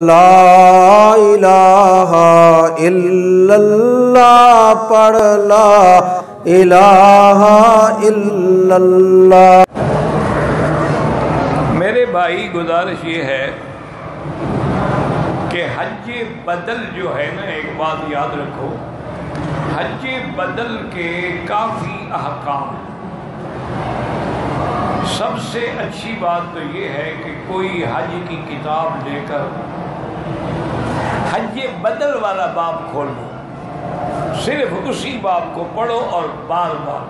لا الہ الا اللہ پڑھ لا الہ الا اللہ۔ میرے بھائی گزارش یہ ہے کہ حج بدل جو ہے نا، ایک بات یاد رکھو، حج بدل کے کافی احکام ہیں۔ سب سے اچھی بات تو یہ ہے کہ کوئی حج کی کتاب لے کر حج بدل والا باب کھول لو، صرف اسی باب کو پڑھو اور بار بار۔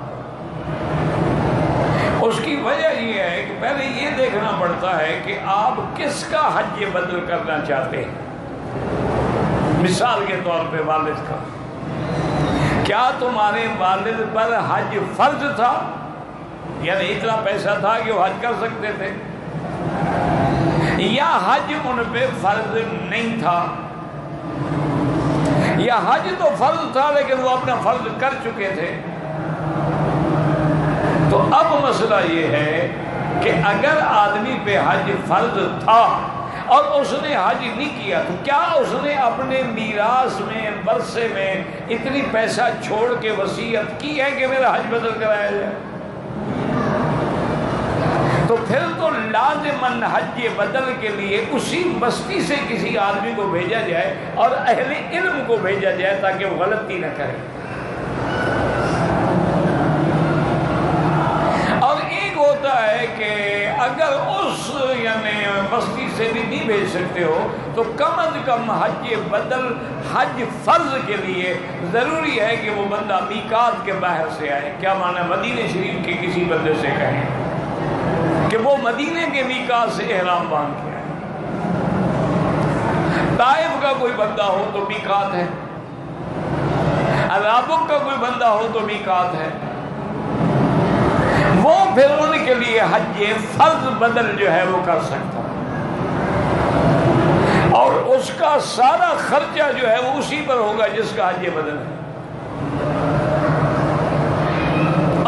اس کی وجہ یہ ہے کہ پہلے یہ دیکھنا پڑتا ہے کہ آپ کس کا حج بدل کرنا چاہتے ہیں۔ مثال کے طور پہ والد کا، کیا تمہارے والد پر حج فرض تھا؟ یعنی اتنا پیسہ تھا کہ وہ حج کر سکتے تھے، یا حج ان پہ فرض نہیں تھا، یا حج تو فرض تھا لیکن وہ اپنا فرض کر چکے تھے؟ تو اب مسئلہ یہ ہے کہ اگر آدمی پہ حج فرض تھا اور اس نے حج نہیں کیا تو کیا اس نے اپنے میراث میں ورثے میں اتنی پیسہ چھوڑ کے وصیت کی ہے کہ میرا حج بدل کرایا جائے؟ تو پھر تو لازماً حج بدل کے لیے اسی بستی سے کسی آدمی کو بھیجا جائے اور اہل علم کو بھیجا جائے تاکہ وہ غلطی نہ کرے۔ اور ایک ہوتا ہے کہ اگر اس یعنی بستی سے بھی نہیں بھیج سکتے ہو تو کم از کم حج بدل حج فرض کے لیے ضروری ہے کہ وہ بندہ میقات کے باہر سے آئے۔ کیا معنی؟ مدینہ شریف کے کسی بندے سے کہیں کہ وہ مدینے کے میقات سے احرام باندھ کے آئے۔ طائف کا کوئی بندہ ہو تو میقات ہے، رابغ کا کوئی بندہ ہو تو میقات ہے، وہ پھر ان کے لیے حج فرض بدل جو ہے وہ کر سکتا اور اس کا سارا خرچہ جو ہے وہ اسی پر ہوگا جس کا حج بدل ہے۔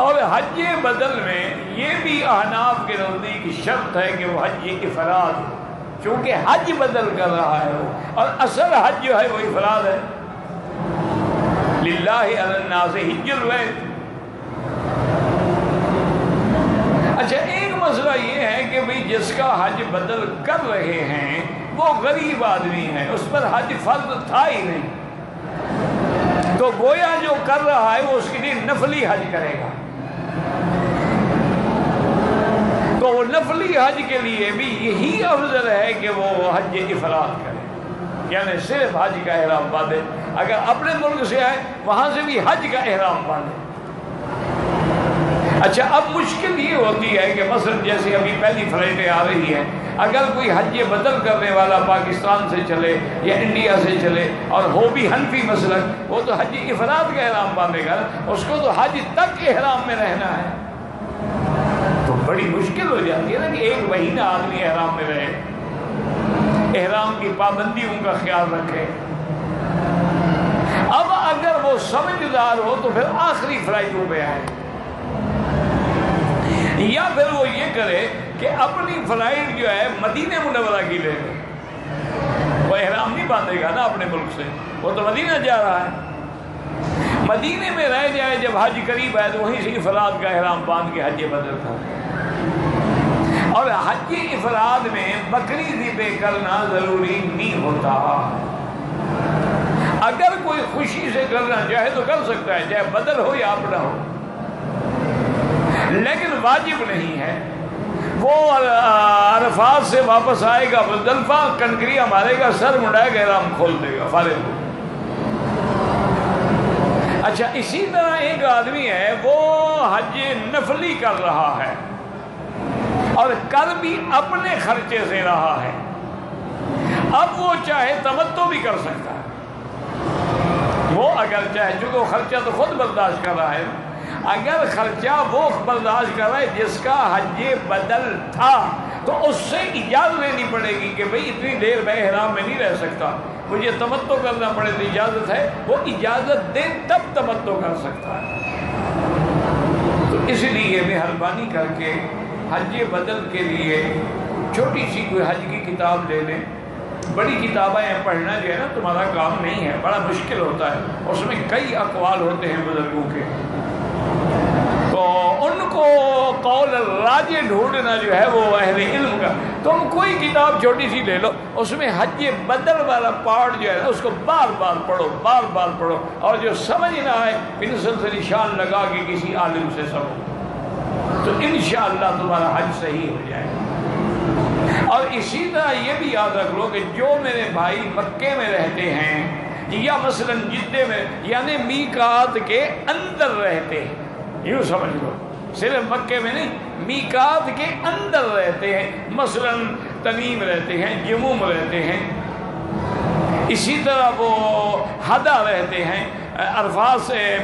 اور حج بدل میں یہ بھی احناف کے نزدیک شرط ہے کہ وہ حج افراد ہو، چونکہ حج بدل کر رہا ہے وہ، اور اصل حج جو ہے وہ افراد ہے۔ للہ علی الناس حج البیت۔ اچھا، ایک مسئلہ یہ ہے کہ بھئی جس کا حج بدل کر رہے ہیں وہ غریب آدمی ہے، اس پر حج فرض تھا ہی نہیں، تو گویا جو کر رہا ہے وہ اس کے لیے نفلی حج کرے گا، تو وہ نفلی حج کے لیے بھی یہی افضل ہے کہ وہ حج افراد کرے، یعنی صرف حج کا احرام باندھے۔ اگر اپنے ملک سے آئے وہاں سے بھی حج کا احرام باندھے۔ اچھا، اب مشکل یہ ہوتی ہے کہ مثلا جیسے ابھی پہلی فلائٹیں آ رہی ہیں، اگر کوئی حج بدل کرنے والا پاکستان سے چلے یا انڈیا سے چلے اور ہو بھی حنفی مسلک، وہ تو حج افراد کا احرام باندھے گا، اس کو تو حج تک احرام میں رہنا ہے، تو بڑی مشکل ہو جاتی ہے نا کہ ایک مہینہ آدمی احرام میں رہے، احرام کی پابندیوں کا خیال رکھے۔ اب اگر وہ سمجھدار ہو تو پھر آخری فلائٹوں پہ آئے، یا پھر وہ یہ کرے کہ اپنی فلائٹ جو ہے مدینہ منورہ کی لے لے، وہ احرام نہیں باندھے گا نا اپنے ملک سے، وہ تو مدینہ جا رہا ہے، مدینے میں رہ جائے، جب حج قریب آئے تو وہیں سے افراد کا احرام باندھ کے حج بدل کر۔ اور حج افراد میں بکری ذبح کرنا ضروری نہیں ہوتا، اگر کوئی خوشی سے کرنا چاہے تو کر سکتا ہے، چاہے بدل ہو یا اپنا ہو، لیکن واجب نہیں ہے۔ وہ عرفات سے واپس آئے گا مزدلفہ، کنکریاں مارے گا، سر منڈائے گا، احرام کھول دے گا، فارغ ہو۔ اچھا، اسی طرح ایک آدمی ہے وہ حج نفلی کر رہا ہے اور کر بھی اپنے خرچے سے رہا ہے، اب وہ چاہے تمتع بھی کر سکتا ہے، وہ اگر چاہے، چونکہ وہ خرچہ تو خود برداشت کر رہا ہے، اگر خرچہ وہ برداشت کر رہا ہے جس کا حج بدل تھا تو اس سے اجازت لینی پڑے گی کہ بھئی اتنی دیر میں احرام میں نہیں رہ سکتا، مجھے تمتع کرنا پڑے تو اجازت ہے، وہ اجازت دے تب تمتع کر سکتا ہے۔ تو اس لیے مہربانی کر کے حج بدل کے لیے چھوٹی سی کوئی حج کی کتاب لے لیں بڑی کتابیں پڑھنا جو ہے نا تمہارا کام نہیں ہے، بڑا مشکل ہوتا ہے، اس میں کئی اقوال ہوتے ہیں بزرگوں کے، تو ان کو قول راجح ڈھونڈنا جو ہے وہ اہل علم کا۔ تم کوئی کتاب چھوٹی سی لے لو، اس میں حج بدل والا پارٹ جو ہے نا اس کو بار بار پڑھو، بار بار پڑھو، اور جو سمجھ نہ آئے پنسل سے نشان لگا کے کسی عالم سے سمجھو، تو انشاءاللہ تمہارا حج صحیح ہو جائے گا۔ اور اسی طرح یہ بھی یاد رکھ لو کہ جو میرے بھائی مکے میں رہتے ہیں یا مثلا جدے میں، یعنی میقات کے اندر رہتے ہیں، یوں سمجھ لو، صرف مکے میں نہیں، میقات کے اندر رہتے ہیں، مثلا تنیم رہتے ہیں، جموم رہتے ہیں، اسی طرح وہ حدا رہتے ہیں، عرفات سے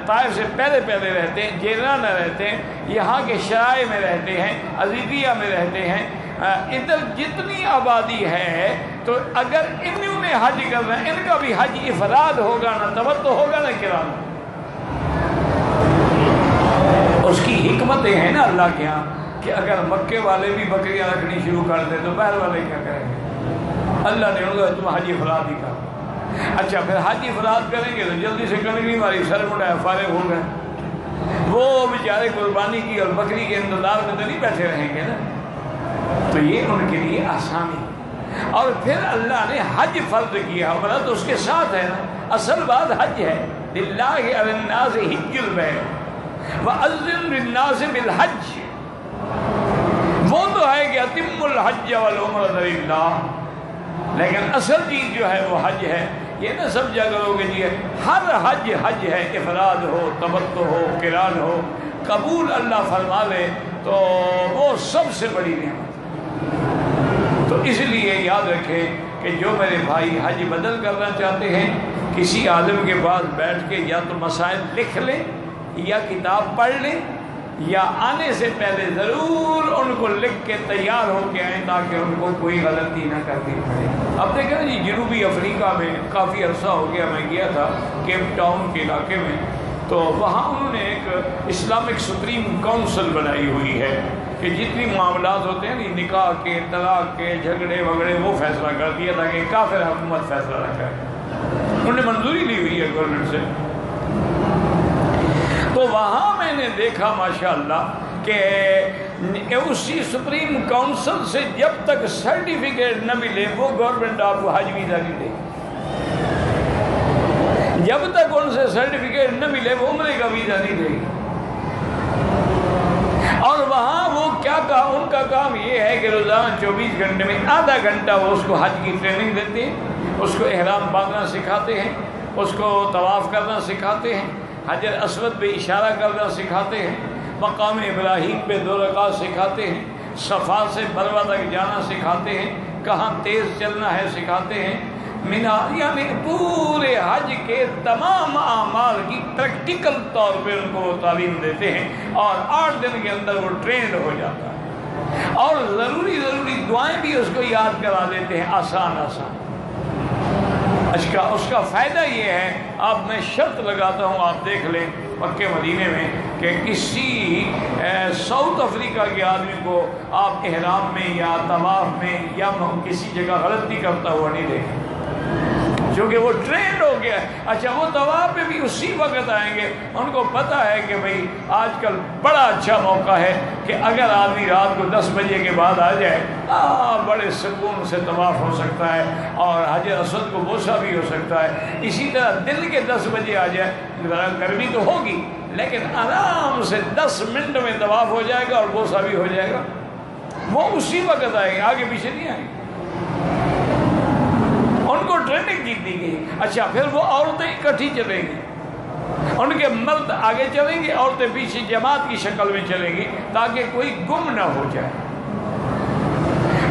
طائف سے پہلے پہلے رہتے ہیں، جیرانہ رہتے ہیں، یہاں کے شرائع میں رہتے ہیں، عزیزیہ میں رہتے ہیں، ادھر جتنی آبادی ہے، تو اگر انہوں نے حج کرنا ہے، ان کا بھی حج افراد ہوگا، نہ تمتع ہوگا نہ قران۔ اس کی حکمتیں ہیں نا اللہ کے ہاں، کہ اگر مکے والے بھی بکریاں رکھنی شروع کر دیں تو باہر والے کیا کریں گے؟ اللہ نے ان کو تم حج افراد ہی کرو۔ اچھا پھر حج افراد کریں گے تو جلدی سے کنگھی ماری، سر مڑایا، فارغ ہو گئے، وہ بیچارے قربانی کی اور بکری کے انتظار میں تو نہیں بیٹھے رہیں گے نا، تو یہ ان کے لیے آسانی۔ اور پھر اللہ نے حج فرض کیا، مراد اس کے ساتھ ہے نا، اصل بات حج ہے، للہ علی الناس حج البیت وَأَذِّن لِلنَّاسِ بِالْحَجِّ، وہ تو ہے کہ اتم الحج والعمرۃ للہ، لیکن اصل چیز جو ہے وہ حج ہے۔ یہ نہ سمجھا کرو کہ جی ہر حج حج ہے، افراد ہو، تمتع ہو، قران ہو، قبول اللہ فرما لے تو وہ سب سے بڑی نعمت۔ تو اس لیے یاد رکھیں کہ جو میرے بھائی حج بدل کرنا چاہتے ہیں، کسی عالم کے پاس بیٹھ کے یا تو مسائل لکھ لیں یا کتاب پڑھ لیں، یا آنے سے پہلے ضرور ان کو لکھ کے تیار ہو کے آئیں تاکہ ان کو کوئی غلطی نہ کرنی پڑے۔ اب دیکھیں جی جنوبی افریقہ میں کافی عرصہ ہو گیا، میں گیا تھا کیپ ٹاؤن کے علاقے میں، تو وہاں انہوں نے ایک اسلامک سپریم کونسل بنائی ہوئی ہے کہ جتنی معاملات ہوتے ہیں نکاح کے، طلاق کے، جھگڑے وگڑے، وہ فیصلہ کر دیا تاکہ کافر حکومت فیصلہ نہ کرے۔ انہوں نے منظوری لی ہوئی ہے گورنمنٹ سے۔ تو وہاں میں نے دیکھا ماشاءاللہ کہ اسی سپریم کونسل سے جب تک سرٹیفکیٹ نہ ملے وہ گورنمنٹ آپ کو حج ویزا نہیں دے گی، جب تک ان سے سرٹیفکیٹ نہ ملے وہ عمرے کا ویزا نہیں دے گی۔ اور وہاں وہ کیا کہا، ان کا کام یہ ہے کہ روزانہ 24 گھنٹے میں آدھا گھنٹہ وہ اس کو حج کی ٹریننگ دیتے ہیں، اس کو احرام باندھنا سکھاتے ہیں، اس کو طواف کرنا سکھاتے ہیں، حجر اسود پہ اشارہ کرنا سکھاتے ہیں، مقام ابراہیم پہ 2 رکعت سکھاتے ہیں، صفا سے مروہ تک جانا سکھاتے ہیں، کہاں تیز چلنا ہے سکھاتے ہیں، مینا، یعنی پورے حج کے تمام اعمال کی پریکٹیکل طور پہ ان کو وہ تعلیم دیتے ہیں، اور 8 دن کے اندر وہ ٹرینڈ ہو جاتا ہے، اور ضروری دعائیں بھی اس کو یاد کرا دیتے ہیں، آسان۔ اس کا فائدہ یہ ہے، اب میں شرط لگاتا ہوں، آپ دیکھ لیں مکے مدینے میں کہ کسی ساؤتھ افریقہ کے آدمی کو آپ احرام میں یا طواف میں یا کسی جگہ غلطی کرتا ہوا نہیں دیکھیں، کیونکہ وہ ٹرینڈ ہو گیا ہے۔ اچھا وہ طواف میں بھی اسی وقت آئیں گے، ان کو پتہ ہے کہ بھئی آج کل بڑا اچھا موقع ہے کہ اگر آدمی رات کو 10 بجے کے بعد آ جائے، بڑے سکون سے طواف ہو سکتا ہے اور حجر اسود کو بوسہ بھی ہو سکتا ہے۔ اسی طرح دن کے 10 بجے آ جائے، گرمی تو ہوگی لیکن آرام سے 10 منٹ میں طواف ہو جائے گا اور بوسہ بھی ہو جائے گا۔ وہ اسی وقت آئیں گے، آگے پیچھے نہیں آئیں گے، ان کو ٹریننگ دی گئی۔ اچھا پھر وہ عورتیں اکٹھی چلیں گی، ان کے مرد آگے چلیں گے، عورتیں پیچھے جماعت کی شکل میں چلیں گی تاکہ کوئی گم نہ ہو جائے۔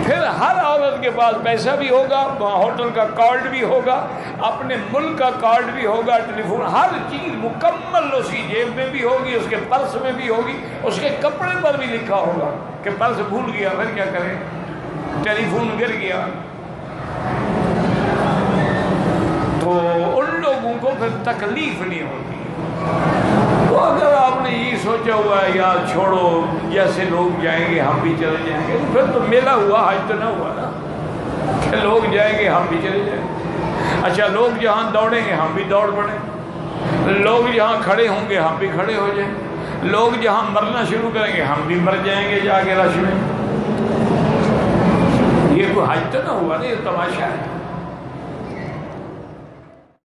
پھر ہر عورت کے پاس پیسہ بھی ہوگا، ہوٹل کا کارڈ بھی ہوگا، اپنے ملک کا کارڈ بھی ہوگا، ٹیلی فون، ہر چیز مکمل اس کی جیب میں بھی ہوگی، اس کے پرس میں بھی ہوگی، اس کے کپڑے پر بھی لکھا ہوگا کہ پرس بھول گیا، پھر کیا کریں، ٹیلی فون گر گیا، تو ان لوگوں کو پھر تکلیف نہیں ہوتی۔ تو اگر آپ نے یہ سوچا ہوا ہے یار چھوڑو جیسے لوگ جائیں گے ہم بھی چلے جائیں گے، پھر تو میلہ ہوا، حج تو نہ ہوا نا۔ کہ لوگ جائیں گے ہم بھی چلے جائیں. اچھا لوگ جہاں دوڑیں گے ہم بھی دوڑ پڑیں, لوگ جہاں کھڑے ہوں گے ہم بھی کھڑے ہو جائیں, لوگ جہاں مرنا شروع کریں گے ہم بھی مر جائیں گے جا کے رش میں. یہ کوئی حج تو نہ ہوا نا, یہ تماشا ہے.